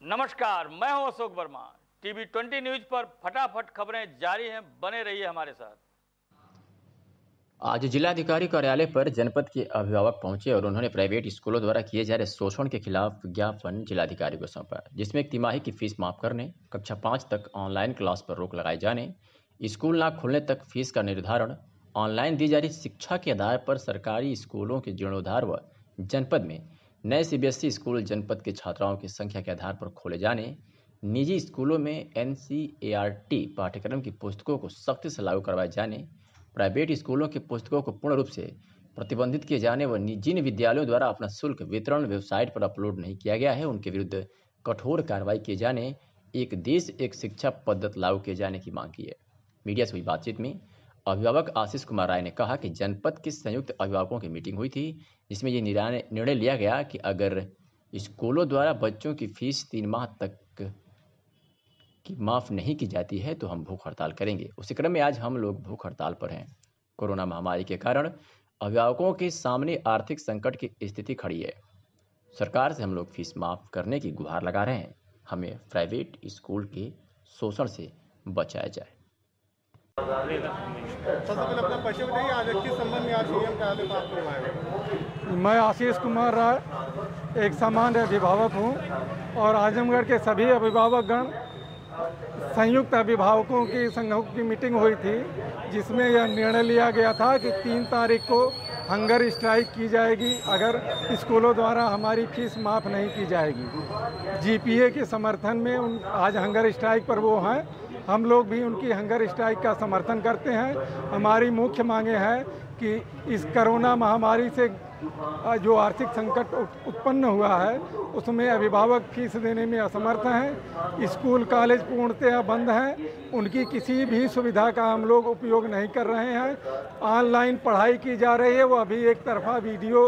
नमस्कार, मैं हूं अशोक वर्मा। टीवी 20 न्यूज पर फटाफट खबरें जारी हैं, बने रहिए हमारे साथ। आज जिलाधिकारी कार्यालय पर जनपद के अभिभावक पहुंचे और उन्होंने प्राइवेट स्कूलों द्वारा किए जा रहे शोषण के खिलाफ ज्ञापन जिलाधिकारी को सौंपा, जिसमें एक तिमाही की फीस माफ करने, कक्षा 5 तक ऑनलाइन क्लास पर रोक लगाए जाने, स्कूल ना खुलने तक फीस का निर्धारण, ऑनलाइन दी जा रही शिक्षा के आधार पर सरकारी स्कूलों के जीर्णोद्धार व जनपद में नए सीबीएसई स्कूल जनपद के छात्राओं की संख्या के आधार पर खोले जाने, निजी स्कूलों में एनसीईआरटी पाठ्यक्रम की पुस्तकों को सख्ती से लागू करवाए जाने, प्राइवेट स्कूलों की पुस्तकों को पूर्ण रूप से प्रतिबंधित किए जाने व जिन विद्यालयों द्वारा अपना शुल्क वितरण वेबसाइट पर अपलोड नहीं किया गया है उनके विरुद्ध कठोर कार्रवाई किए जाने, एक देश एक शिक्षा पद्धति लागू किए जाने की मांग की है। मीडिया से हुई बातचीत में अभिभावक आशीष कुमार राय ने कहा कि जनपद की संयुक्त अभिभावकों की मीटिंग हुई थी, जिसमें ये निर्णय लिया गया कि अगर स्कूलों द्वारा बच्चों की फीस 3 माह तक की माफ़ नहीं की जाती है तो हम भूख हड़ताल करेंगे। उसी क्रम में आज हम लोग भूख हड़ताल पर हैं। कोरोना महामारी के कारण अभिभावकों के सामने आर्थिक संकट की स्थिति खड़ी है। सरकार से हम लोग फीस माफ़ करने की गुहार लगा रहे हैं। हमें प्राइवेट स्कूल के शोषण से बचाया जाए। सबसे पहले अपना परिचय बताइए, आज किस संबंध में आज सीएम कार्यालय पर आपको बुलाया? मैं आशीष कुमार राय एक सामान्य अभिभावक हूं और आजमगढ़ के सभी अभिभावकगण संयुक्त अभिभावकों की संघों की मीटिंग हुई थी, जिसमें यह निर्णय लिया गया था कि 3 तारीख को हंगर स्ट्राइक की जाएगी अगर स्कूलों द्वारा हमारी फीस माफ़ नहीं की जाएगी। जीपीए के समर्थन में आज हंगर स्ट्राइक पर वो हैं। हम लोग भी उनकी हंगर स्ट्राइक का समर्थन करते हैं। हमारी मुख्य मांगे हैं कि इस कोरोना महामारी से जो आर्थिक संकट उत्पन्न हुआ है उसमें अभिभावक फीस देने में असमर्थ हैं। स्कूल कॉलेज पूर्णतः बंद हैं, उनकी किसी भी सुविधा का हम लोग उपयोग नहीं कर रहे हैं। ऑनलाइन पढ़ाई की जा रही है, वो अभी एक तरफा वीडियो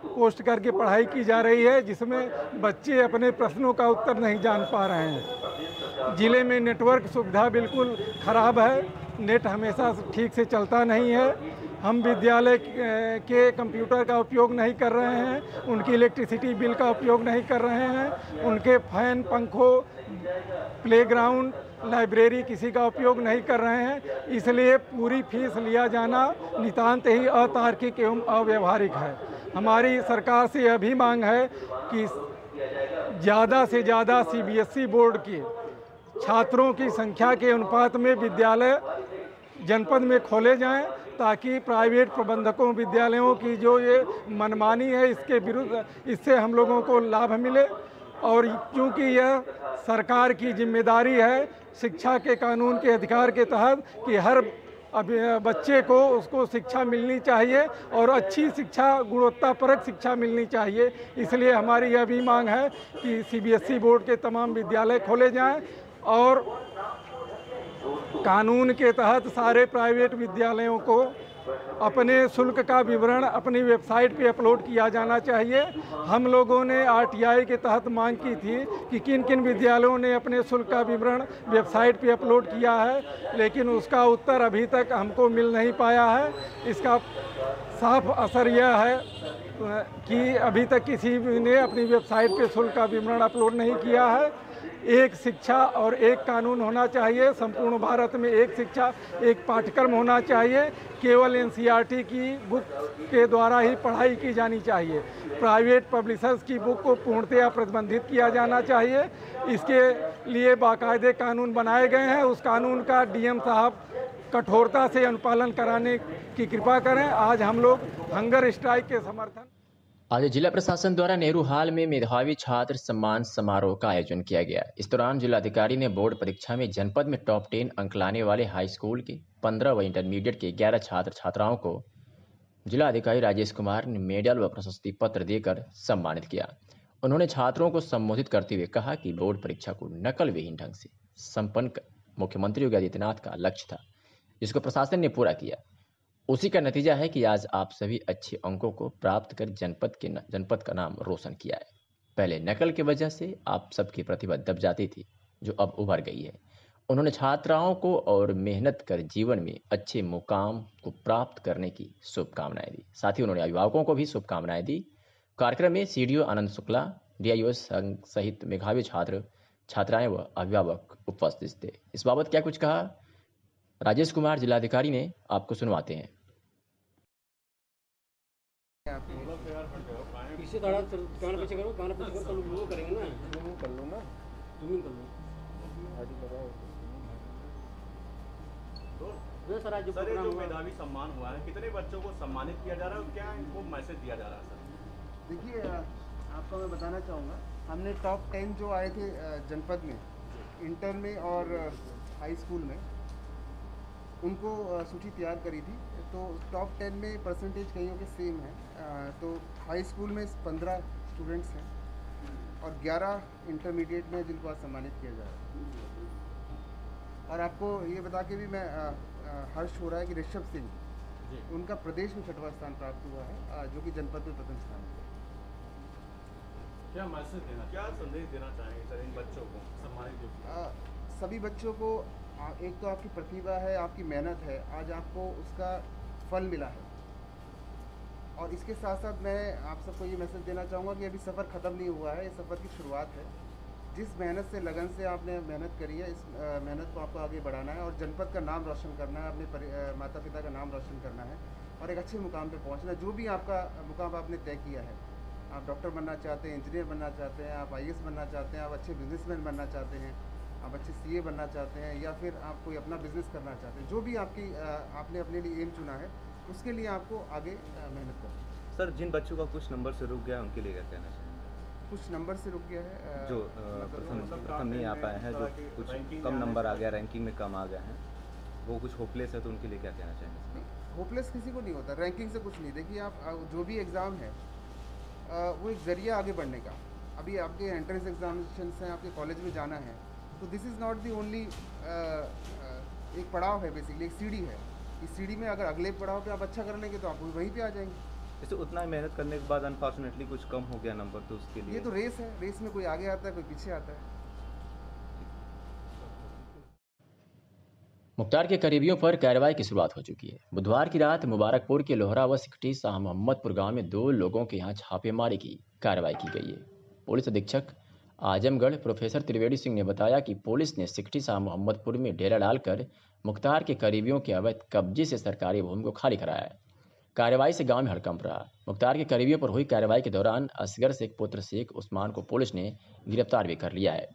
पोस्ट करके पढ़ाई की जा रही है, जिसमें बच्चे अपने प्रश्नों का उत्तर नहीं जान पा रहे हैं। ज़िले में नेटवर्क सुविधा बिल्कुल ख़राब है, नेट हमेशा ठीक से चलता नहीं है। हम विद्यालय के कंप्यूटर का उपयोग नहीं कर रहे हैं, उनकी इलेक्ट्रिसिटी बिल का उपयोग नहीं कर रहे हैं, उनके फैन पंखों प्लेग्राउंड लाइब्रेरी किसी का उपयोग नहीं कर रहे हैं। इसलिए पूरी फीस लिया जाना नितांत ही अतार्किक एवं अव्यवहारिक है। हमारी सरकार से यह भी मांग है कि ज़्यादा से ज़्यादा सीबीएसई बोर्ड के छात्रों की संख्या के अनुपात में विद्यालय जनपद में खोले जाएं, ताकि प्राइवेट प्रबंधकों विद्यालयों की जो ये मनमानी है इसके विरुद्ध इससे हम लोगों को लाभ मिले। और क्योंकि यह सरकार की जिम्मेदारी है शिक्षा के कानून के अधिकार के तहत कि हर बच्चे को उसको शिक्षा मिलनी चाहिए और अच्छी शिक्षा गुणवत्तापरक शिक्षा मिलनी चाहिए। इसलिए हमारी यह भी मांग है कि सीबीएसई बोर्ड के तमाम विद्यालय खोले जाएं और कानून के तहत सारे प्राइवेट विद्यालयों को अपने शुल्क का विवरण अपनी वेबसाइट पे अपलोड किया जाना चाहिए। हम लोगों ने आरटीआई के तहत मांग की थी कि किन किन विद्यालयों ने अपने शुल्क का विवरण वेबसाइट पे अपलोड किया है, लेकिन उसका उत्तर अभी तक हमको मिल नहीं पाया है। इसका साफ असर यह है कि अभी तक किसी ने अपनी वेबसाइट पे शुल्क का विवरण अपलोड नहीं किया है। एक शिक्षा और एक कानून होना चाहिए। संपूर्ण भारत में एक शिक्षा एक पाठ्यक्रम होना चाहिए। केवल एनसीईआरटी की बुक के द्वारा ही पढ़ाई की जानी चाहिए। प्राइवेट पब्लिशर्स की बुक को पूर्णतया प्रतिबंधित किया जाना चाहिए। इसके लिए बाकायदे कानून बनाए गए हैं। उस कानून का डीएम साहब कठोरता से अनुपालन कराने की कृपा करें। आज हम लोग हंगर स्ट्राइक के समर्थन। आज जिला प्रशासन द्वारा नेहरू हाल में मेधावी छात्र सम्मान समारोह का आयोजन किया गया। इस दौरान जिलाधिकारी ने बोर्ड परीक्षा में जनपद में टॉप 10 अंक लाने वाले हाई स्कूल के 15 व इंटरमीडिएट के 11 छात्र छात्राओं को जिलाधिकारी राजेश कुमार ने मेडल व प्रशस्ति पत्र देकर सम्मानित किया। उन्होंने छात्रों को संबोधित करते हुए कहा कि बोर्ड परीक्षा को नकल विहीन ढंग से संपन्न मुख्यमंत्री योगी आदित्यनाथ का लक्ष्य था, जिसको प्रशासन ने पूरा किया। उसी का नतीजा है कि आज आप सभी अच्छे अंकों को प्राप्त कर जनपद का नाम रोशन किया है। पहले नकल की वजह से आप सबकी प्रतिभा दब जाती थी, जो अब उभर गई है। उन्होंने छात्राओं को और मेहनत कर जीवन में अच्छे मुकाम को प्राप्त करने की शुभकामनाएं दी। साथ ही उन्होंने अभिभावकों को भी शुभकामनाएं दी। कार्यक्रम में सीडीओ आनंद शुक्ला, डीआईओ संघ सहित मेधावी छात्र छात्राएं व अभिभावक उपस्थित थे। इस बाबत क्या कुछ कहा राजेश कुमार जिलाधिकारी ने, आपको सुनवाते हैं। इसी तरह गाना पीछे करो तो वो करेंगे ना, वो कर लो ना, तुम ही कर लो। सर आज जो सर ये प्रोग्राम जो हुआ, मेधावी सम्मान हुआ है, कितने बच्चों को सम्मानित किया जा रहा है और क्या इनको मैसेज दिया जा रहा है सर? देखिए आपको मैं बताना चाहूँगा, हमने टॉप 10 जो आए थे जनपद में, इंटर में और हाई स्कूल में, उनको सूची तैयार करी थी। तो टॉप 10 में परसेंटेज कईयों के सेम है। तो हाई स्कूल में 15 स्टूडेंट्स हैं और 11 इंटरमीडिएट में जिनको आज सम्मानित किया जा रहा है। और आपको ये बता के भी मैं हर्ष हो रहा है कि ऋषभ सिंह, उनका प्रदेश में 6वां स्थान प्राप्त हुआ है, जो कि जनपद में प्रथम स्थान है। क्या मैसेज देना, क्या संदेश देना चाहेंगे सर इन बच्चों को सम्मानित जो किया? सभी बच्चों को एक तो आपकी प्रतिभा है, आपकी मेहनत है, आज आपको उसका फल मिला है। और इसके साथ साथ मैं आप सबको ये मैसेज देना चाहूँगा कि अभी सफ़र ख़त्म नहीं हुआ है, ये सफ़र की शुरुआत है। जिस मेहनत से, लगन से आपने मेहनत करी है, इस मेहनत को आपको आगे बढ़ाना है और जनपद का नाम रोशन करना है, अपने माता पिता का नाम रोशन करना है और एक अच्छे मुकाम पे पहुंचना है। जो भी आपका मुकाम आपने तय किया है, आप डॉक्टर बनना चाहते हैं, इंजीनियर बनना चाहते हैं, आप IAS बनना चाहते हैं, आप अच्छे बिजनेसमैन बनना चाहते हैं, आप अच्छे CA बनना चाहते हैं, या फिर आप कोई अपना बिजनेस करना चाहते हैं, जो भी आपने अपने लिए एम चुना है, उसके लिए आपको आगे मेहनत करनी है। सर जिन बच्चों का कुछ नंबर से रुक गया उनके लिए क्या कहना चाहिए? कुछ नंबर से रुक गया है, जो प्रथम नहीं आ पाए हैं, जो कुछ कम नंबर आ गया, रैंकिंग में कम आ गए हैं, वो कुछ होपलेस है, तो उनके लिए क्या कहना चाहेंगे? होपलेस किसी को नहीं होता, रैंकिंग से कुछ नहीं। देखिए आप जो भी एग्ज़ाम है वो एक ज़रिया आगे बढ़ने का। अभी आपके एंट्रेंस एग्जामिनेशंस हैं, आपके कॉलेज में जाना है, तो this is not the only, एक पड़ाव है, बेसिकली एक सीढ़ी है। इस सीढ़ी में अगर अगले पड़ाव पे आप अच्छा कर लेंगे तो आप वहीं पे आ जाएंगे। जैसे उतना ही मेहनत करने के बाद अनफॉर्चुनेटली कुछ कम हो गया नंबर, तो उसके लिए ये तो रेस है, रेस में कोई आगे आता है, कोई पीछे आता है। मुख्तार के करीबियों पर कार्रवाई की शुरुआत हो चुकी है। बुधवार की रात मुबारकपुर के लोहरा व सिकटी शाह मोहम्मदपुर गांव में 2 लोगों के यहां छापेमारी की कार्रवाई की गई है। पुलिस अधीक्षक आजमगढ़ प्रोफेसर त्रिवेदी सिंह ने बताया कि पुलिस ने सिकटी शाह मोहम्मदपुर में डेरा डालकर मुख्तार के करीबियों के अवैध कब्जे से सरकारी भूमि को खाली कराया है। कार्रवाई से गांव में हड़कंप रहा। मुख्तार के करीबियों पर हुई कार्रवाई के दौरान असगर शेख पुत्र शेख उस्मान को पुलिस ने गिरफ्तार भी कर लिया है।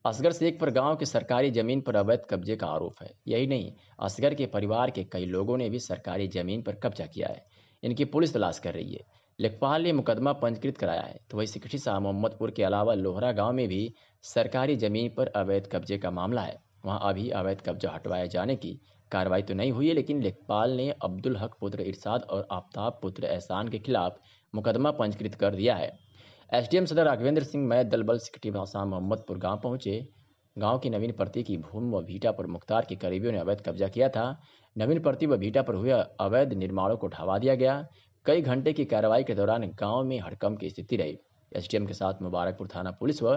असगर शेख पर गांव की सरकारी जमीन पर अवैध कब्जे का आरोप है। यही नहीं, असगर के परिवार के कई लोगों ने भी सरकारी जमीन पर कब्जा किया है। इनकी पुलिस तलाश कर रही है। लेखपाल ने मुकदमा पंजीकृत कराया है। तो वही सिकटी शाह मोहम्मदपुर के अलावा लोहरा गांव में भी सरकारी जमीन पर अवैध कब्जे का मामला है। वहां अभी अवैध कब्जा हटवाए जाने की कार्रवाई तो नहीं हुई है, लेकिन लेखपाल ने अब्दुल हक पुत्र इरशाद और आफ्ताब पुत्र एहसान के खिलाफ मुकदमा पंजीकृत कर दिया है। SDM सदर राघवेंद्र सिंह मय दलबल सिकटी शाह मोहम्मदपुर गांव पहुंचे। गांव की नवीन पर्ती की भूमि व भीटा पर मुख्तार के करीबियों ने अवैध कब्जा किया था। नवीन पर्ती व भीटा पर हुए अवैध निर्माणों को ढहवा दिया गया। कई घंटे की कार्रवाई के दौरान गांव में हड़कंप की स्थिति रही। SDM के साथ मुबारकपुर थाना पुलिस व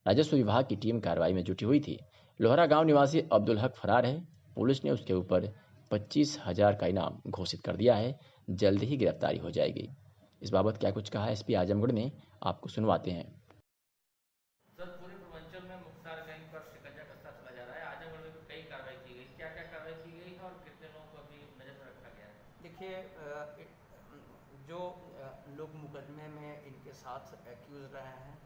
राजस्व विभाग की टीम कार्रवाई में जुटी हुई थी। लोहरा गांव निवासी अब्दुल हक फरार है। पुलिस ने उसके ऊपर 25,000 का इनाम घोषित कर दिया है। जल्द ही गिरफ्तारी हो जाएगी। इस बाबत क्या कुछ कहा SP आजमगढ़ ने, आपको सुनवाते हैं। सर पूरे पूर्वांचल में मुख्तार गैंग पर शिकंजा कसता चला जा रहा है। आजमगढ़ में भी कई कार्रवाई की गई, क्या क्या कार्रवाई की गई है और कितने लोगों को अभी नजर में रखा गया है? देखिए, जो लोग मुकदमे में इनके साथ एक्यूज रहे हैं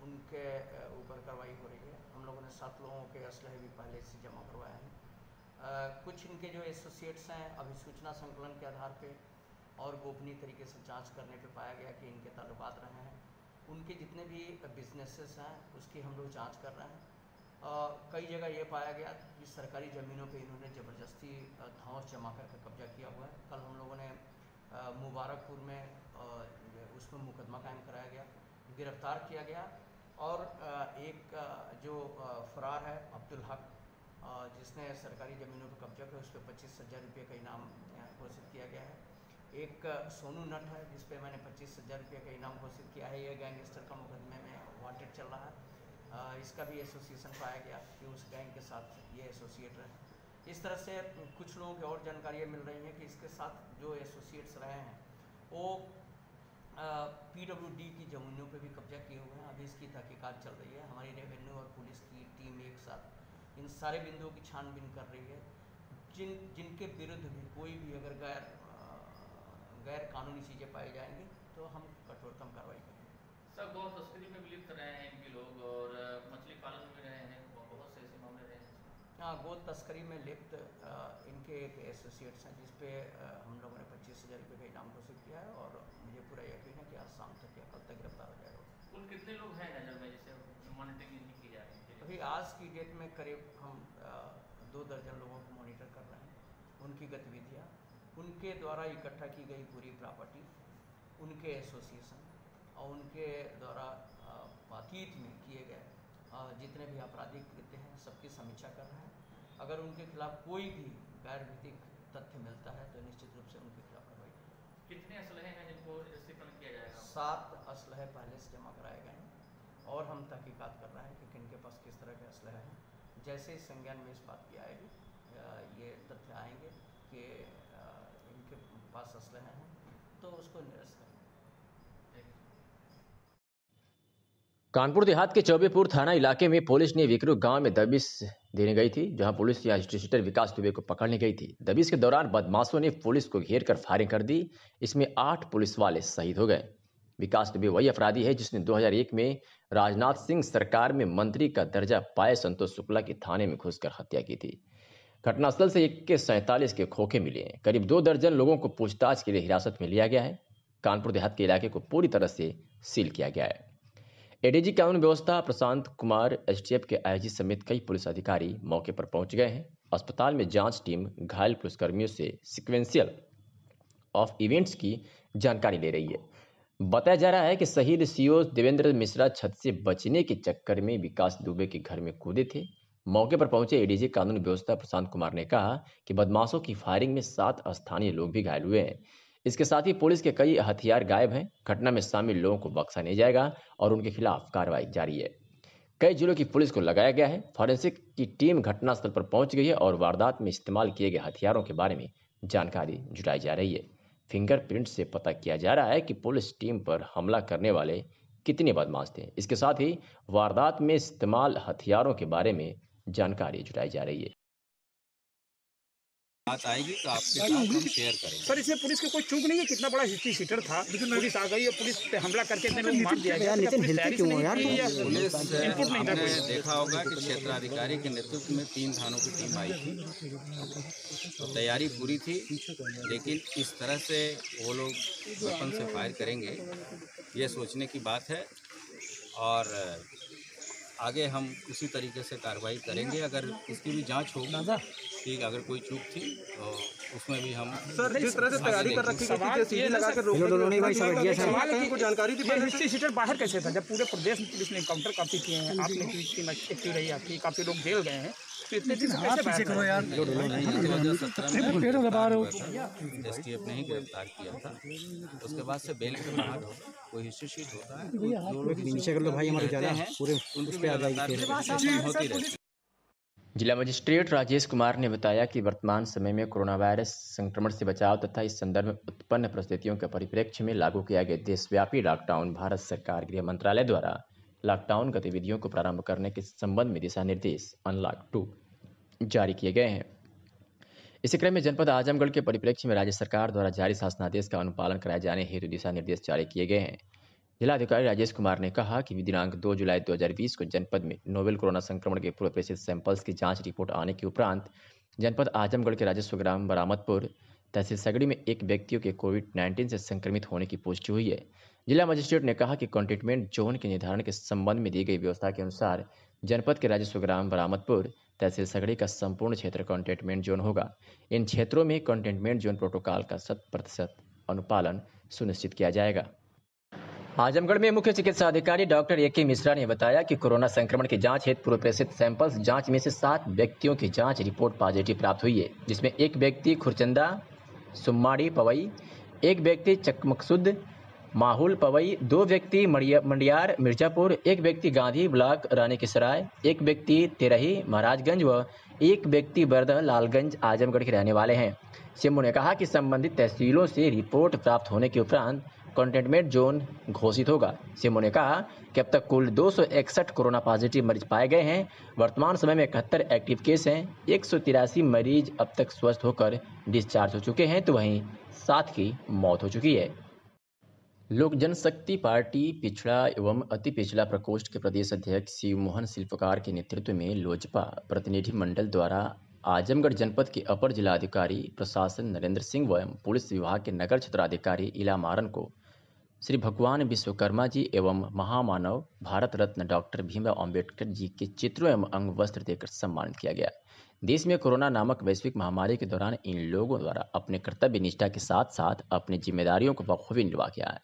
उनके ऊपर कार्रवाई हो रही है। हम लोगों ने 7 लोगों के असलहे भी पहले से जमा करवाए हैं। कुछ इनके जो एसोसिएट्स हैं, अभी सूचना संकलन के आधार पे और गोपनीय तरीके से जांच करने पे पाया गया कि इनके ताल्लुकात रहे हैं। उनके जितने भी बिजनेसेस हैं उसकी हम लोग जांच कर रहे हैं। कई जगह ये पाया गया कि सरकारी ज़मीनों पे इन्होंने ज़बरदस्ती धौंस जमा करके कब्जा किया हुआ है। कल हम लोगों ने मुबारकपुर में उसमें मुकदमा कायम कराया गया, गिरफ्तार किया गया। और एक जो फरार है अब्दुल हक, जिसने सरकारी ज़मीनों पर कब्जा किया, उस पर 25,000 रुपये का इनाम घोषित किया गया है। एक सोनू नट है जिस पे मैंने 25,000 रुपये का इनाम घोषित किया है। ये गैंगस्टर का मुकदमे में वांटेड चल रहा है। इसका भी एसोसिएशन पाया गया कि उस गैंग के साथ ये एसोसिएट रहे। इस तरह से कुछ लोगों की और जानकारियाँ मिल रही हैं कि इसके साथ जो एसोसिएट्स रहे हैं वो PWD की ज़मीनों पे भी कब्जा किए हुए हैं। अभी तहकीकात चल रही है। हमारी रेवेन्यू और पुलिस की टीम एक साथ इन सारे बिंदुओं की छानबीन कर रही है। जिनके विरुद्ध भी कोई भी अगर गैर कानूनी चीज़ें पाई जाएंगी तो हम कठोरतम कार्रवाई करेंगे। सर, गौ तस्करी में भी लिप्त रहे हैं इनके लोग और मछली पालन में भी रहे हैं, बहुत से ऐसे मामले रहे हैं। हाँ, गौ तस्करी में लिप्त इनके एक एसोसिएट्स हैं जिस पे हम लोगों ने 25,000 रुपये का इनाम घोषित किया है और मुझे पूरा यकीन है कि आज शाम तक या कल तक गिरफ्तार हो जाएगा। कुल कितने लोग हैं नजर में जिसे मॉनिटरिंग नहीं की जा रही है? अभी आज की डेट में करीब हम 2 दर्जन लोगों को मॉनिटर कर रहे हैं। उनकी गतिविधियाँ, उनके द्वारा इकट्ठा की गई पूरी प्रॉपर्टी, उनके एसोसिएशन और उनके द्वारा अतीत में किए गए जितने भी आपराधिक कृत्य हैं सबकी समीक्षा कर रहे हैं। अगर उनके खिलाफ कोई भी गैर विधिक तथ्य मिलता है तो निश्चित रूप से उनके खिलाफ कार्रवाई करेंगे। कितने असलहे हैं जिनको रजिस्ट्रेशन किया जाएगा? 7 असलहे पहले से जमा कराए गए हैं और हम तहकीकात कर रहे हैं कि किन के पास किस तरह के असलहे हैं। जैसे ही संज्ञान में इस बात की आएगी, ये तथ्य आएंगे कि इनके पास असलहे हैं तो उसको निरस्त करेंगे। कानपुर देहात के चौबेपुर थाना इलाके में पुलिस ने विकरू गांव में दबिश देने गई थी, जहां पुलिस या रजिस्ट्रेटर विकास दुबे को पकड़ने गई थी। दबिश के दौरान बदमाशों ने पुलिस को घेर कर फायरिंग कर दी। इसमें 8 पुलिस वाले शहीद हो गए। विकास दुबे वही अपराधी है जिसने 2001 में राजनाथ सिंह सरकार में मंत्री का दर्जा पाए संतोष शुक्ला की थाने में घुसकर हत्या की थी। घटनास्थल से 47 के खोखे मिले हैं। करीब 2 दर्जन लोगों को पूछताछ के लिए हिरासत में लिया गया है। कानपुर देहात के इलाके को पूरी तरह से सील किया गया है। एडीजी कानून व्यवस्था प्रशांत कुमार, एसटीएफ के आईजी समेत कई पुलिस अधिकारी मौके पर पहुंच गए हैं। अस्पताल में जांच टीम घायल पुलिसकर्मियों से सीक्वेंशियल ऑफ इवेंट्स की जानकारी ले रही है। बताया जा रहा है कि शहीद सीओ देवेंद्र मिश्रा छत से बचने के चक्कर में विकास दुबे के घर में कूदे थे। मौके पर पहुंचे एडीजी कानून व्यवस्था प्रशांत कुमार ने कहा कि बदमाशों की फायरिंग में 7 स्थानीय लोग भी घायल हुए हैं। इसके साथ ही पुलिस के कई हथियार गायब हैं। घटना में शामिल लोगों को बख्शा नहीं जाएगा और उनके खिलाफ कार्रवाई जारी है। कई जिलों की पुलिस को लगाया गया है। फॉरेंसिक की टीम घटनास्थल पर पहुंच गई है और वारदात में इस्तेमाल किए गए हथियारों के बारे में जानकारी जुटाई जा रही है। फिंगरप्रिंट से पता किया जा रहा है कि पुलिस टीम पर हमला करने वाले कितने बदमाश थे। इसके साथ ही वारदात में इस्तेमाल हथियारों के बारे में जानकारी जुटाई जा रही है। बात आएगी तो आपके साथ हम शेयर करेंगे। सर, इसमें पुलिस की कोई चूक नहीं है। कितना बड़ा हिस्ट्री सीटर था, लेकिन पुलिस आ गई और पुलिस पे हमला करके इतने लोग मार दिया गया। पुलिस इनपुट नहीं था। देखा होगा कि क्षेत्राधिकारी के नेतृत्व में 3 थानों की टीम आई थी, तो तैयारी पूरी थी, लेकिन इस तरह से वो लोग वेपन से फायर करेंगे ये सोचने की बात है और आगे हम उसी तरीके से कार्रवाई करेंगे। अगर इसकी भी जांच होगी ठीक, अगर कोई चूक थी तो उसमें भी हम सर जिस तरह से तैयारी कर रखी थी, सीधी लगा कर रोक सवाल है कि जानकारी थी। हिस्ट्री सीटर बाहर कैसे था जब पूरे प्रदेश में पुलिस ने एनकाउंटर काफ़ी किए हैं? आपने टीम एक्टिव रही आपकी, काफ़ी लोग जेल गए हैं, तो इतने दिन कैसे बाहर करो यार? 2017 में एसटीएफ ने ही गिरफ्तार किया था। उसके बाद से बेल के बाहर कोई हिस्ट्री शीट होता है, जो लोग नीचे कर लो भाई, हमारे ज़्यादा हैं पूरे उनकी होती रहती। जिला मजिस्ट्रेट राजेश कुमार ने बताया कि वर्तमान समय में कोरोना वायरस संक्रमण से बचाव तथा इस संदर्भ में उत्पन्न परिस्थितियों के परिप्रेक्ष्य में लागू किया गया देशव्यापी लॉकडाउन भारत सरकार गृह मंत्रालय द्वारा लॉकडाउन गतिविधियों को प्रारंभ करने के संबंध में दिशा निर्देश अनलॉक 2 जारी किए गए हैं। इसी क्रम में जनपद आजमगढ़ के परिप्रेक्ष्य में राज्य सरकार द्वारा जारी शासनादेश का अनुपालन कराए जाने हेतु दिशा निर्देश जारी किए गए हैं। जिलाधिकारी राजेश कुमार ने कहा कि दिनांक 2 जुलाई 2020 को जनपद में नोवेल कोरोना संक्रमण के पूर्व प्रेषित सैंपल्स की जांच रिपोर्ट आने के उपरांत जनपद आजमगढ़ के राजस्व ग्राम बरामदपुर तहसील सगड़ी में एक व्यक्ति के कोविड-19 से संक्रमित होने की पुष्टि हुई है। जिला मजिस्ट्रेट ने कहा कि कंटेनमेंट जोन के निर्धारण के संबंध में दी गई व्यवस्था के अनुसार जनपद के राजस्व ग्राम बरामदपुर तहसील सगड़ी का संपूर्ण क्षेत्र कंटेनमेंट जोन होगा। इन क्षेत्रों में कंटेनमेंट जोन प्रोटोकॉल का 100% अनुपालन सुनिश्चित किया जाएगा। आजमगढ़ में मुख्य चिकित्सा अधिकारी डॉक्टर ए.के. मिश्रा ने बताया कि कोरोना संक्रमण की जांच हेतु पूर्व प्रेषित सैंपल्स जांच में से 7 व्यक्तियों की जांच रिपोर्ट पॉजिटिव प्राप्त हुई है, जिसमें एक व्यक्ति खुरचंदा सुम्माड़ी पवई, एक व्यक्ति चकमकसुद माहुल पवई, 2 व्यक्ति मंडियार मिर्जापुर, एक व्यक्ति गांधी ब्लॉक रानी की सराय, एक व्यक्ति तेरही महाराजगंज व एक व्यक्ति बरदह लालगंज आजमगढ़ के रहने वाले हैं। सिम्बू ने कहा कि संबंधित तहसीलों से रिपोर्ट प्राप्त होने के उपरांत कंटेनमेंट जोन घोषित होगा। सीएमओ ने कहा कि अब तक कुल 261 कोरोना पॉजिटिव मरीज पाए गए हैं। वर्तमान समय में 71 एक्टिव केस हैं। 183 मरीज अब तक स्वस्थ होकर डिस्चार्ज हो चुके हैं, तो वहीं 7 की मौत हो चुकी है। लोक जनशक्ति पार्टी पिछड़ा एवं अति पिछड़ा प्रकोष्ठ के प्रदेश अध्यक्ष शिव मोहन शिल्पकार के नेतृत्व में लोजपा प्रतिनिधि मंडल द्वारा आजमगढ़ जनपद के अपर जिलाधिकारी प्रशासन नरेंद्र सिंह व पुलिस विभाग के नगर क्षेत्राधिकारी इला मारन को श्री भगवान विश्वकर्मा जी एवं महामानव भारत रत्न डॉक्टर भीमराव अंबेडकर जी के चित्रों एवं अंग वस्त्र देकर सम्मानित किया गया। देश में कोरोना नामक वैश्विक महामारी के दौरान इन लोगों द्वारा अपने कर्तव्य निष्ठा के साथ साथ अपनी जिम्मेदारियों को बखूबी निर्वाह किया है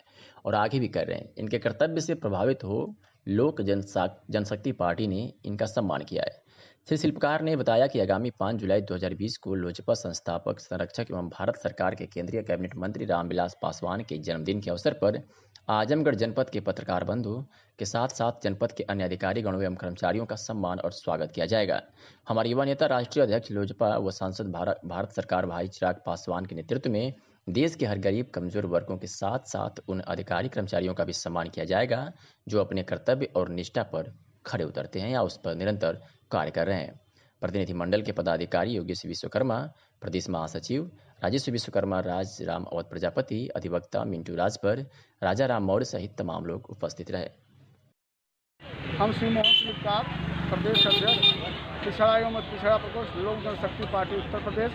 और आगे भी कर रहे हैं। इनके कर्तव्य से प्रभावित हो लोक जनशक्ति पार्टी ने इनका सम्मान किया है। श्री शिल्पकार ने बताया कि आगामी 5 जुलाई 2020 को लोजपा संस्थापक, संरक्षक एवं भारत सरकार के केंद्रीय कैबिनेट मंत्री रामविलास पासवान के जन्मदिन के अवसर पर आजमगढ़ जनपद के पत्रकार बंधु के साथ साथ जनपद के अन्य अधिकारी गणों एवं कर्मचारियों का सम्मान और स्वागत किया जाएगा। हमारे युवा नेता, राष्ट्रीय अध्यक्ष लोजपा व सांसद भारत सरकार भाई चिराग पासवान के नेतृत्व में देश के हर गरीब कमजोर वर्गों के साथ साथ उन अधिकारी कर्मचारियों का भी सम्मान किया जाएगा जो अपने कर्तव्य और निष्ठा पर खड़े उतरते हैं या उस पर निरंतर कार्य कर रहे हैं। प्रतिनिधि मंडल के पदाधिकारी योगेश विश्वकर्मा, प्रदेश महासचिव राजेश विश्वकर्मा, राज राम अवध प्रजापति, अधिवक्ता मिंटू राजपर, राजा राम मौर्य सहित तमाम लोग उपस्थित रहे। हम श्री मोहन शिल्पकार, प्रदेश अध्यक्ष पिछड़ा एवं पिछड़ा प्रकोष्ठ लोक जनशक्ति पार्टी उत्तर प्रदेश,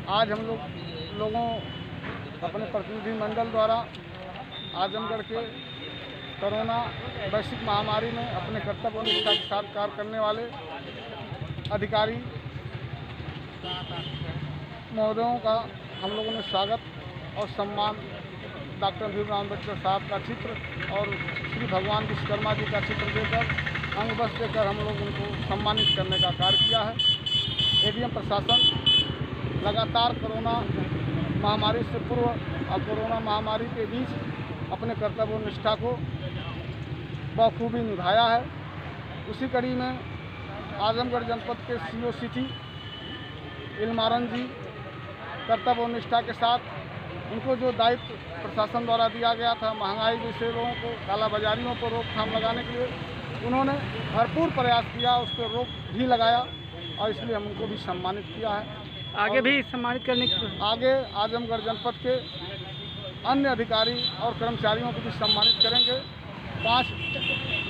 आज हम लोगों अपने प्रतिनिधि मंडल द्वारा आजमगढ़ के कोरोना वैश्विक महामारी में अपने कर्तव्य निष्ठा के साथ कार्य करने वाले अधिकारी महोदयों का हम लोगों ने स्वागत और सम्मान डॉक्टर भीमराव अम्बेडकर साहब का चित्र और श्री भगवान विश्वकर्मा जी का चित्र देकर, अंग वस्त्र देकर हम लोग उनको सम्मानित करने का कार्य किया है। एडीएम प्रशासन लगातार कोरोना महामारी से पूर्व और कोरोना महामारी के बीच अपने कर्तव्य और निष्ठा को बखूबी निभाया है। उसी कड़ी में आजमगढ़ जनपद के सीओ सिटी इलमारन जी कर्तव्य और निष्ठा के साथ उनको जो दायित्व प्रशासन द्वारा दिया गया था महंगाई जैसे लोगों को कालाबाजारियों पर रोकथाम लगाने के लिए, उन्होंने भरपूर प्रयास किया, उस पर रोक भी लगाया और इसलिए हम उनको भी सम्मानित किया है। आगे भी सम्मानित करने के आगे आजमगढ़ जनपद के अन्य अधिकारी और कर्मचारियों को भी सम्मानित करेंगे। 5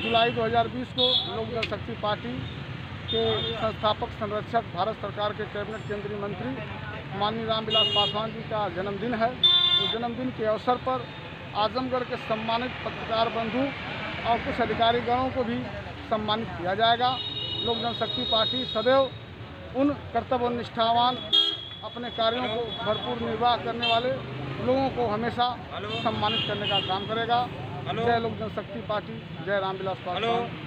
जुलाई 2020 को लोक जनशक्ति पार्टी के संस्थापक, संरक्षक, भारत सरकार के कैबिनेट केंद्रीय मंत्री माननीय रामविलास पासवान जी का जन्मदिन है। तो जन्मदिन के अवसर पर आजमगढ़ के सम्मानित पत्रकार बंधु और कुछ अधिकारी गणों को भी सम्मानित किया जाएगा। लोक जनशक्ति पार्टी सदैव उन कर्तव्य निष्ठावान अपने कार्यों को भरपूर निर्वाह करने वाले लोगों को हमेशा सम्मानित करने का काम करेगा। जय लोक जनशक्ति पार्टी, जय रामविलास पासवान।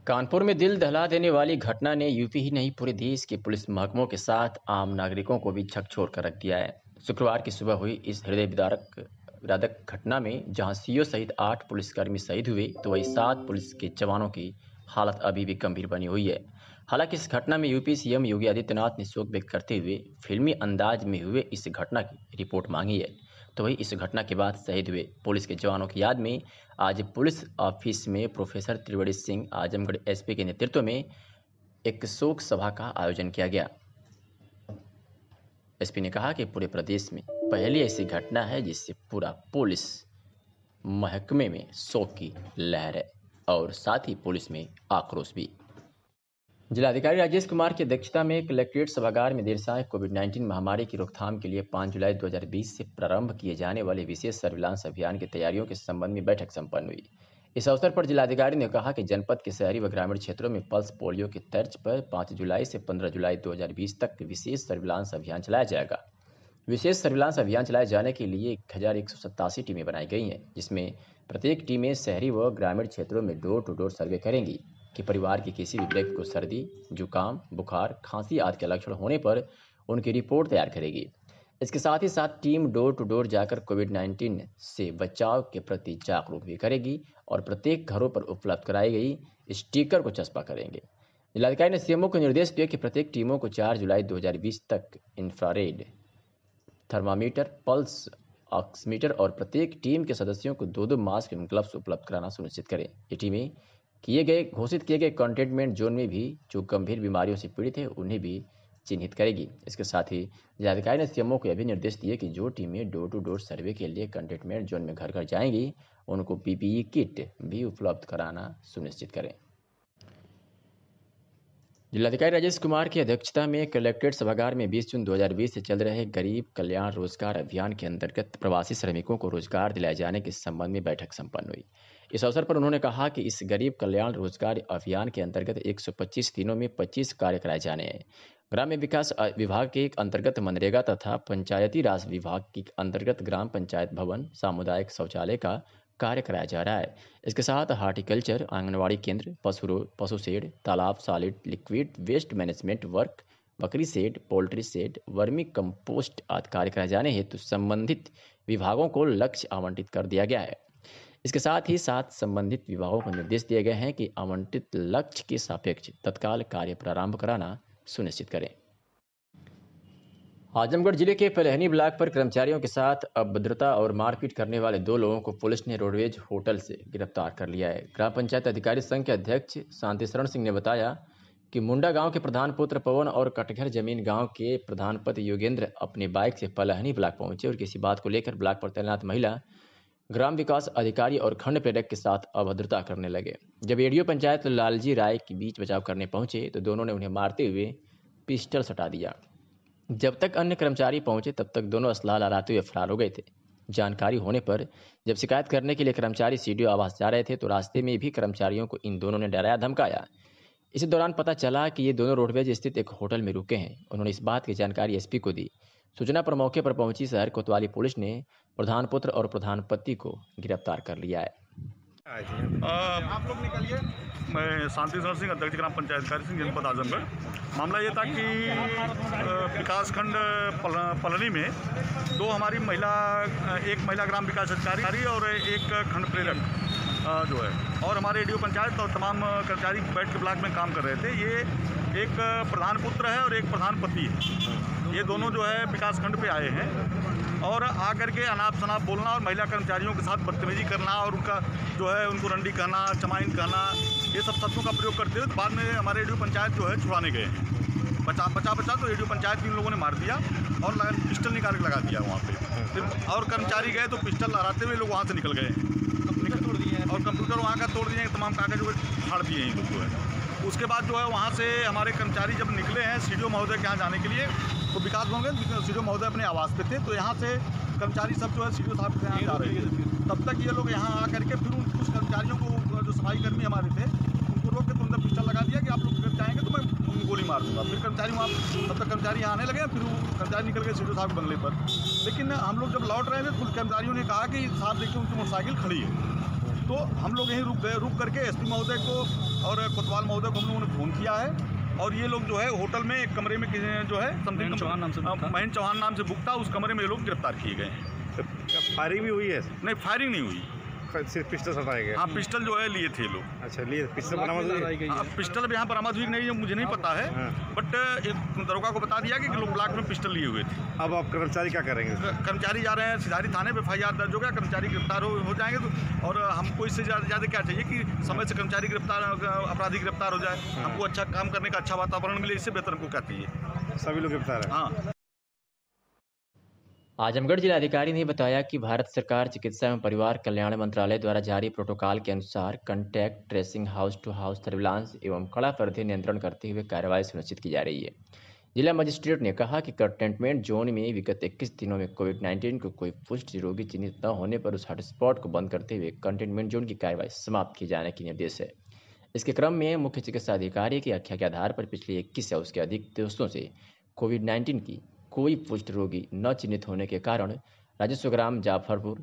कानपुर में दिल दहला देने वाली घटना ने यूपी ही नहीं पूरे देश के पुलिस महकमों के साथ आम नागरिकों को भी झकझोर कर रख दिया है। शुक्रवार की सुबह हुई इस हृदय विदारक घटना में जहां सीओ सहित 8 पुलिसकर्मी शहीद हुए, तो वही 7 पुलिस के जवानों की हालत अभी भी गंभीर बनी हुई है। हालांकि इस घटना में यूपी सीएम योगी आदित्यनाथ ने शोक व्यक्त करते हुए फिल्मी अंदाज में हुए इस घटना की रिपोर्ट मांगी है। तो वही इस घटना के बाद शहीद हुए पुलिस के जवानों की याद में आज पुलिस ऑफिस में प्रोफेसर त्रिवेणी सिंह आजमगढ़ एसपी के नेतृत्व में एक शोक सभा का आयोजन किया गया। एसपी ने कहा कि पूरे प्रदेश में पहली ऐसी घटना है जिससे पूरा पुलिस महकमे में शोक की लहर है और साथ ही पुलिस में आक्रोश भी। जिलाधिकारी राजेश कुमार की अध्यक्षता में कलेक्ट्रेट सभागार में देर शाम कोविड-19 महामारी की रोकथाम के लिए 5 जुलाई 2020 से प्रारंभ किए जाने वाले विशेष सर्विलांस अभियान की तैयारियों के संबंध में बैठक संपन्न हुई। इस अवसर पर जिलाधिकारी ने कहा कि जनपद के शहरी व ग्रामीण क्षेत्रों में पल्स पोलियो की तर्ज पर 5 जुलाई से 15 जुलाई 2020 तक विशेष सर्विलांस अभियान चलाया जाएगा। विशेष सर्विलांस अभियान चलाए जाने के लिए 1187 टीमें बनाई गई हैं, जिसमें प्रत्येक टीमें शहरी व ग्रामीण क्षेत्रों में डोर टू डोर सर्वे करेंगी कि परिवार के किसी भी व्यक्ति को सर्दी, जुकाम, बुखार, खांसी आदि के लक्षण होने पर उनकी रिपोर्ट तैयार करेगी। इसके साथ ही साथ टीम डोर टू डोर जाकर कोविड-19 से बचाव के प्रति जागरूक भी करेगी और प्रत्येक घरों पर उपलब्ध कराई गई स्टिकर को चस्पा करेंगे। जिलाधिकारी ने सीएमओ को निर्देश दिया कि प्रत्येक टीमों को 4 जुलाई 2020 तक इंफ्रारेड थर्मामीटर, पल्स ऑक्सीमीटर और प्रत्येक टीम के सदस्यों को 2-2 मास्क एवं ग्लव्स उपलब्ध कराना सुनिश्चित करें। ये टीमें घोषित किए गए कंटेनमेंट जोन में भी जो गंभीर बीमारियों से पीड़ित है उन्हें भी चिन्हित करेगी। इसके साथ ही जिलाधिकारी ने सीएमओ को यह भी निर्देश दिए कि जो टीमें डोर टू डोर सर्वे के लिए कंटेनमेंट जोन में घर घर जाएंगी उनको पीपीई किट भी उपलब्ध कराना सुनिश्चित करें। जिलाधिकारी राजेश कुमार की अध्यक्षता में कलेक्ट्रेट सभागार में 20 जून 2020 से चल रहे गरीब कल्याण रोजगार अभियान के अंतर्गत प्रवासी श्रमिकों को रोजगार दिलाए जाने के संबंध में बैठक संपन्न हुई। इस अवसर पर उन्होंने कहा कि इस गरीब कल्याण रोजगार अभियान के अंतर्गत 125 दिनों में 25 कार्य कराए जाने हैं। ग्राम्य विकास विभाग के अंतर्गत मनरेगा तथा पंचायती राज विभाग के अंतर्गत ग्राम पंचायत भवन, सामुदायिक शौचालय का कार्य कराया जा रहा है। इसके साथ हार्टिकल्चर, आंगनवाड़ी केंद्र, पशु शेड, तालाब, solid liquid waste management work, बकरी shed, poultry shed, vermi compost आदि कार्य कराए जाने हेतु संबंधित विभागों को लक्ष्य आवंटित कर दिया गया है। इसके साथ ही संबंधित विभागों को निर्देश दिए गए हैं कि आवंटित लक्ष्य के सापेक्ष तत्काल कार्य प्रारंभ कराना सुनिश्चित करें। आजमगढ़ जिले के पलहनी ब्लॉक पर कर्मचारियों के साथ अभद्रता और मारपीट करने वाले 2 लोगों को पुलिस ने रोडवेज होटल से गिरफ्तार कर लिया है। ग्राम पंचायत अधिकारी संघ के अध्यक्ष शांति शरण सिंह ने बताया कि मुंडा गांव के प्रधान पुत्र पवन और कटघर जमीन गांव के प्रधान पति योगेंद्र अपनी बाइक से पलहनी ब्लॉक पहुंचे और किसी बात को लेकर ब्लॉक पर तैनात महिला, ग्राम विकास अधिकारी और खंड प्रेरक के साथ अभद्रता करने लगे। जब एडीओ पंचायत लालजी राय के बीच बचाव करने पहुंचे तो दोनों ने उन्हें मारते हुए पिस्टल सटा दिया। जब तक अन्य कर्मचारी पहुंचे तब तक दोनों असलाह लहराते हुए फरार हो गए थे। जानकारी होने पर जब शिकायत करने के लिए कर्मचारी सीडीओ आवास जा रहे थे तो रास्ते में भी कर्मचारियों को इन दोनों ने डराया धमकाया। इसी दौरान पता चला कि ये दोनों रोडवेज स्थित एक होटल में रुके हैं। उन्होंने इस बात की जानकारी एसपी को दी। सूचना पर मौके पर पहुंची शहर कोतवाली पुलिस ने प्रधान पुत्र और प्रधान पति को गिरफ्तार कर लिया है। आप लोग निकलिए। मैं शांति शरण सिंह, अध्यक्ष ग्राम पंचायत अधिकारी सिंह, जनपद आजमगढ़। मामला ये था कि विकासखंड पलनी में 2 हमारी महिला, एक महिला ग्राम विकास अधिकारी और एक खंड प्रेरक जो है और हमारे एडीओ पंचायत और तमाम कर्मचारी बैठ के ब्लॉक में काम कर रहे थे। ये एक प्रधान पुत्र है और एक प्रधान पति है। ये दोनों जो है विकासखंड पे आए हैं और आकर के अनाप शनाप बोलना और महिला कर्मचारियों के साथ बदतमीजी करना और उनका जो है उनको रंडी कहना, चमाइन कहना, ये सब शब्दों का प्रयोग करते हुए बाद में हमारे एडीओ पंचायत जो है छुड़ाने गए हैं। बचा तो एडीओ पंचायत भी इन लोगों ने मार दिया और पिस्टल निकाल के लगा दिया वहाँ पे। फिर और कर्मचारी गए तो पिस्टल लहराते हुए लोग वहाँ से निकल गए, तोड़ दिए और कंप्यूटर वहाँ का तोड़ दिए, तमाम कागज फाड़ दिए हैं लोग जो है। उसके बाद जो है वहाँ से हमारे कर्मचारी जब निकले हैं सीडीओ महोदय के यहाँ जाने के लिए तो विकास भवन में सीडीओ महोदय अपने आवास पे थे, तो यहाँ से कर्मचारी सब जो है सीडीओ साहब के यहाँ जा रहे थे। तब तक ये लोग यहाँ आकर के फिर उन कुछ कर्मचारियों को जो सफाई कर्मी हमारे थे उनको रोक के तो अंदर पिस्टल लगा दिया कि आप लोग अगर जाएंगे तो मैं उनको गोली मार दूँगा। फिर कर्मचारी वहाँ तब तक कर्मचारी यहाँ आने लगे, फिर वो कर्मचारी निकल गए सीडीओ साहब के बंगले पर। लेकिन हम लोग जब लौट रहे थे कुछ कर्मचारियों ने कहा कि साहब देखिए उनकी मोटरसाइकिल खड़ी है। तो हम लोग यहीं रुक गए। रुक करके एसपी महोदय को और कोतवाल महोदय को हम लोगों ने फ़ोन किया है और ये लोग जो है होटल में एक कमरे में जो है महेंद्र चौहान नाम से बुक था, उस कमरे में ये लोग गिरफ्तार किए गए हैं। फायरिंग भी हुई है? नहीं, फायरिंग नहीं हुई, सिर्फ पिस्टल सटाए गए। हाँ, पिस्टल जो है लिए थे लोग। अच्छा, लिए पिस्टल बरामद हुई? पिस्टल अब यहाँ बरामद हुई नहीं है मुझे नहीं पता है। बट एक दरोगा को बता दिया कि लोग ब्लॉक में पिस्टल लिए हुए थे। अब आप कर्मचारी क्या करेंगे? कर्मचारी जा रहे हैं सिधारी थाने पे, FIR दर्ज हो गया, कर्मचारी गिरफ्तार हो जाएंगे तो और हमको इससे ज़्यादा क्या चाहिए कि समय से कर्मचारी गिरफ्तार, अपराधी गिरफ्तार हो जाए, हमको अच्छा काम करने का अच्छा वातावरण मिले, इससे बेहतर हमको क्या चाहिए। सभी लोग गिरफ्तार हैं। हाँ। आजमगढ़ जिलाधिकारी ने बताया कि भारत सरकार चिकित्सा एवं परिवार कल्याण मंत्रालय द्वारा जारी प्रोटोकॉल के अनुसार contact tracing, house to house surveillance एवं कड़ा परिधि नियंत्रण करते हुए कार्रवाई सुनिश्चित की जा रही है। जिला मजिस्ट्रेट ने कहा कि कंटेनमेंट जोन में विगत 21 दिनों में कोविड-19 को कोई पुष्ट रोगी चिन्हित न होने पर उस हॉटस्पॉट को बंद करते हुए कंटेनमेंट जोन की कार्रवाई समाप्त किए जाने की निर्देश है। इसके क्रम में मुख्य चिकित्सा अधिकारी की आख्या के आधार पर पिछले 21 या उसके अधिक दिवसों से कोविड-19 की कोई पुष्ट रोगी न चिन्हित होने के कारण राजस्व ग्राम जाफरपुर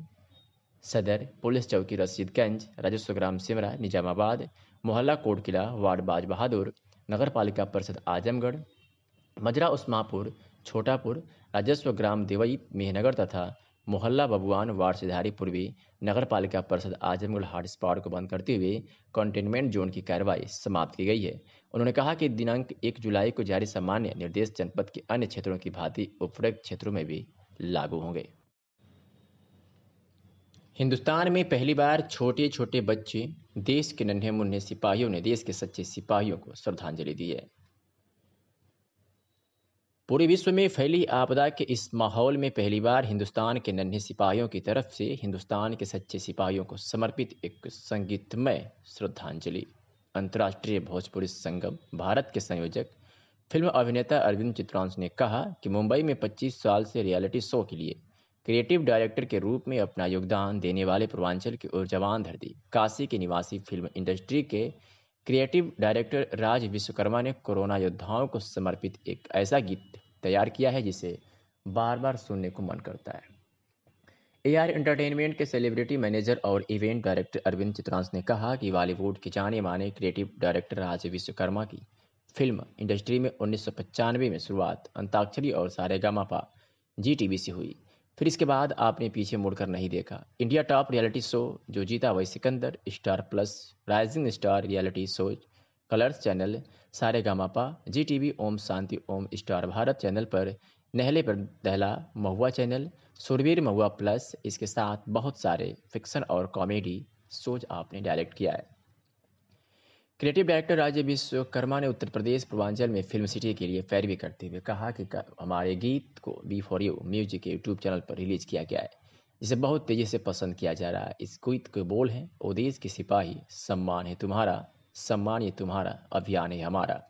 सदर, पुलिस चौकी रशीदगंज, राजस्व ग्राम सिमरा, निजामाबाद, मोहल्ला कोटकिला, वार्ड बाज बहादुर, नगर पालिका परिषद आजमगढ़, मजरा उस्मापुर, छोटापुर, राजस्व ग्राम देवई मेहनगर तथा मोहल्ला बबुआन, वार्ड सिधारी पूर्वी, नगर पालिका परिषद आजमगढ़ हॉटस्पॉट को बंद करते हुए कंटेनमेंट जोन की कार्रवाई समाप्त की गई है। उन्होंने कहा कि दिनांक 1 जुलाई को जारी सामान्य निर्देश जनपद के अन्य क्षेत्रों की भांति उपरोक्त क्षेत्रों में भी लागू होंगे। हिंदुस्तान में पहली बार छोटे छोटे बच्चे, देश के नन्हे मुन्ने सिपाहियों ने देश के सच्चे सिपाहियों को श्रद्धांजलि दी है। पूरे विश्व में फैली आपदा के इस माहौल में पहली बार हिंदुस्तान के नन्हे सिपाहियों की तरफ से हिंदुस्तान के सच्चे सिपाहियों को समर्पित एक संगीतमय श्रद्धांजलि। अंतर्राष्ट्रीय भोजपुरी संगम भारत के संयोजक फिल्म अभिनेता अरविंद चित्रांश ने कहा कि मुंबई में 25 साल से रियलिटी शो के लिए क्रिएटिव डायरेक्टर के रूप में अपना योगदान देने वाले पूर्वांचल की ऊर्जावान धरती काशी के निवासी फिल्म इंडस्ट्री के क्रिएटिव डायरेक्टर राज विश्वकर्मा ने कोरोना योद्धाओं को समर्पित एक ऐसा गीत तैयार किया है जिसे बार बार सुनने को मन करता है। एआर एंटरटेनमेंट के सेलिब्रिटी मैनेजर और इवेंट डायरेक्टर अरविंद चित्रांश ने कहा कि बॉलीवुड के जाने माने क्रिएटिव डायरेक्टर राज विश्वकर्मा की फिल्म इंडस्ट्री में 1995 में शुरुआत अंताक्षरी और सारेगामापा GTV से हुई। फिर इसके बाद आपने पीछे मुड़कर नहीं देखा। India top reality show Jo Jeeta Wohi Sikandar, star plus, rising star reality show, Colors channel, Saregamapa, GTV, Om Shanti Om, star Bharat channel पर, नहले पर दहला, महुआ चैनल, सुरवीर महुआ प्लस, इसके साथ बहुत सारे फिक्शन और कॉमेडी शोज आपने डायरेक्ट किया है। क्रिएटिव डायरेक्टर राज विश्वकर्मा ने उत्तर प्रदेश पूर्वांचल में फिल्म सिटी के लिए पैरवी करते हुए कहा कि हमारे गीत को B4U म्यूजिक के यूट्यूब चैनल पर रिलीज किया गया है, जिसे बहुत तेजी से पसंद किया जा रहा है। इस गीत के बोल हैं, ओ देश के सिपाही सम्मान है तुम्हारा, सम्मान ये तुम्हारा, अभियान है हमारा।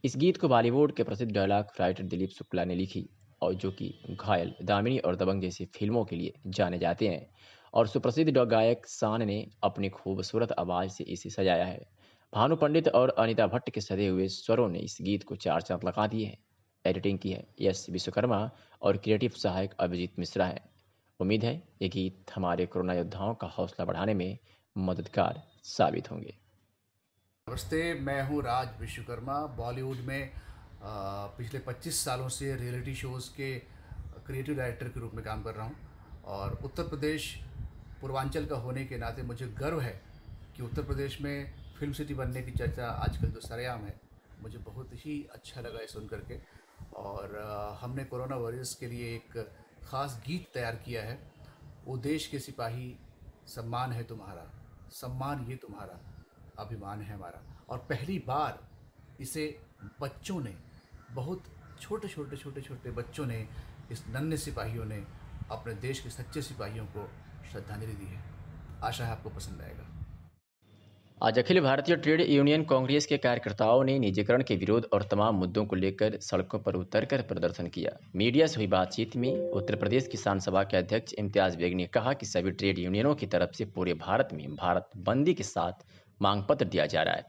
इस गीत को बॉलीवुड के प्रसिद्ध डायलॉग राइटर दिलीप शुक्ला ने लिखी और जो कि घायल, दामिनी और दबंग जैसी फिल्मों के लिए जाने जाते हैं, और सुप्रसिद्ध गायक शान ने अपनी खूबसूरत आवाज़ से इसे सजाया है। भानु पंडित और अनीता भट्ट के सधे हुए स्वरों ने इस गीत को 4 चांद लगा दिए हैं। एडिटिंग की है यस विश्वकर्मा और क्रिएटिव सहायक अभिजीत मिश्रा है। उम्मीद है ये गीत हमारे कोरोना योद्धाओं का हौसला बढ़ाने में मददगार साबित होंगे। नमस्ते, मैं हूँ राज विश्वकर्मा। बॉलीवुड में पिछले 25 सालों से रियलिटी शोज़ के क्रिएटिव डायरेक्टर के रूप में काम कर रहा हूँ और उत्तर प्रदेश पूर्वांचल का होने के नाते मुझे गर्व है कि उत्तर प्रदेश में फिल्म सिटी बनने की चर्चा आजकल जो सरेआम है, मुझे बहुत ही अच्छा लगा ये सुन करके। और हमने कोरोना वॉरियर्स के लिए एक ख़ास गीत तैयार किया है, वो देश के सिपाही सम्मान है तुम्हारा, सम्मान ये तुम्हारा, अभिमान है हमारा। और पहली बार इसे बच्चों ने, बहुत छोटे बच्चों ने, इस नन्हे सिपाहियों ने अपने देश के सच्चे सिपाहियों को श्रद्धांजलि दी है। आशा है आपको पसंद आएगा। आज अखिल भारतीय ट्रेड यूनियन कांग्रेस के कार्यकर्ताओं ने निजीकरण के विरोध और तमाम मुद्दों को लेकर सड़कों पर उतरकर प्रदर्शन किया। मीडिया से हुई बातचीत में उत्तर प्रदेश किसान सभा के अध्यक्ष इम्तियाज बेग ने कहा कि सभी ट्रेड यूनियनों की तरफ से पूरे भारत में भारत बंदी के साथ मांग पत्र दिया जा रहा है।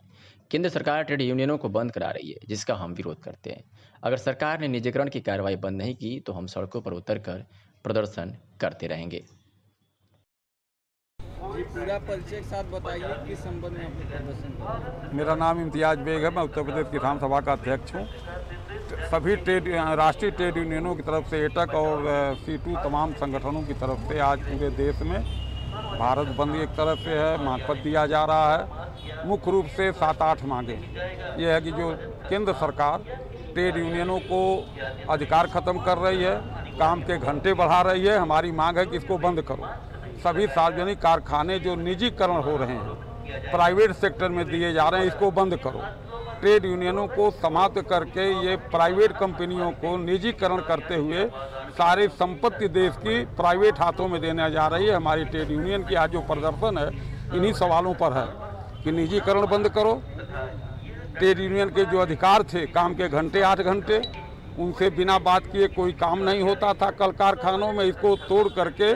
केंद्र सरकार ट्रेड यूनियनों को बंद करा रही है, जिसका हम विरोध करते हैं। अगर सरकार ने निजीकरण की कार्रवाई बंद नहीं की तो हम सड़कों पर उतरकर प्रदर्शन करते रहेंगे। पूरा परिचय के साथ बताइए किस संबंध में आपने प्रदर्शन किया। मेरा नाम इम्तियाज बेग है, मैं उत्तर प्रदेश किसान सभा का अध्यक्ष हूँ। सभी राष्ट्रीय ट्रेड यूनियनों की तरफ से, एटक और C2 तमाम संगठनों की तरफ से आज पूरे देश में भारत बंद एक तरफ से है, मांग पत्र दिया जा रहा है। मुख्य रूप से 7-8 मांगे ये है कि जो केंद्र सरकार ट्रेड यूनियनों को अधिकार खत्म कर रही है, काम के घंटे बढ़ा रही है। हमारी मांग है कि इसको बंद करो। सभी सार्वजनिक कारखाने जो निजीकरण हो रहे हैं, प्राइवेट सेक्टर में दिए जा रहे हैं, इसको बंद करो। ट्रेड यूनियनों को समाप्त करके ये प्राइवेट कंपनियों को निजीकरण करते हुए सारी संपत्ति देश की प्राइवेट हाथों में देने जा रही है। हमारी ट्रेड यूनियन की आज जो प्रदर्शन है इन्हीं सवालों पर है कि निजीकरण बंद करो। ट्रेड यूनियन के जो अधिकार थे, काम के घंटे 8 घंटे, उनसे बिना बात किए कोई काम नहीं होता था कल कारखानों में, इसको तोड़ करके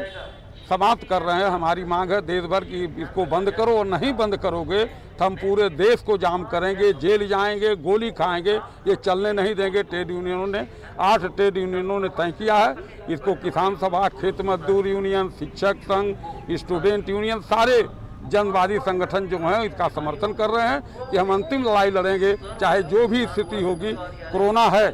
समाप्त कर रहे हैं। हमारी मांग है देश भर की इसको बंद करो, और नहीं बंद करोगे तो हम पूरे देश को जाम करेंगे, जेल जाएंगे, गोली खाएंगे। ये चलने नहीं देंगे। ट्रेड यूनियनों ने 8 ट्रेड यूनियनों ने तय किया है इसको। किसान सभा, खेत मजदूर यूनियन, शिक्षक संघ, स्टूडेंट यूनियन, सारे जनवादी संगठन जो हैं इसका समर्थन कर रहे हैं कि हम अंतिम लड़ाई लड़ेंगे, चाहे जो भी स्थिति होगी। कोरोना है,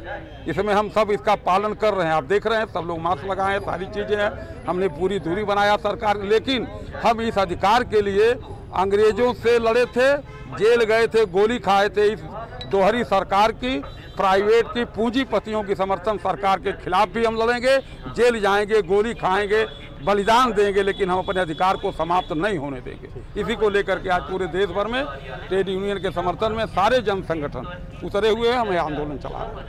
इसमें हम सब इसका पालन कर रहे हैं। आप देख रहे हैं सब लोग मास्क लगाए हैं, सारी चीज़ें हैं, हमने पूरी दूरी बनाया सरकार। लेकिन हम इस अधिकार के लिए अंग्रेजों से लड़े थे, जेल गए थे, गोली खाए थे। इस दोहरी सरकार की, प्राइवेट की, पूंजीपतियों की समर्थन सरकार के खिलाफ भी हम लड़ेंगे, जेल जाएंगे, गोली खाएंगे, बलिदान देंगे, लेकिन हम अपने अधिकार को समाप्त नहीं होने देंगे। इसी को लेकर के आज पूरे देश भर में ट्रेड यूनियन के समर्थन में सारे जन संगठन उतरे हुए हैं, हम आंदोलन चला रहे हैं।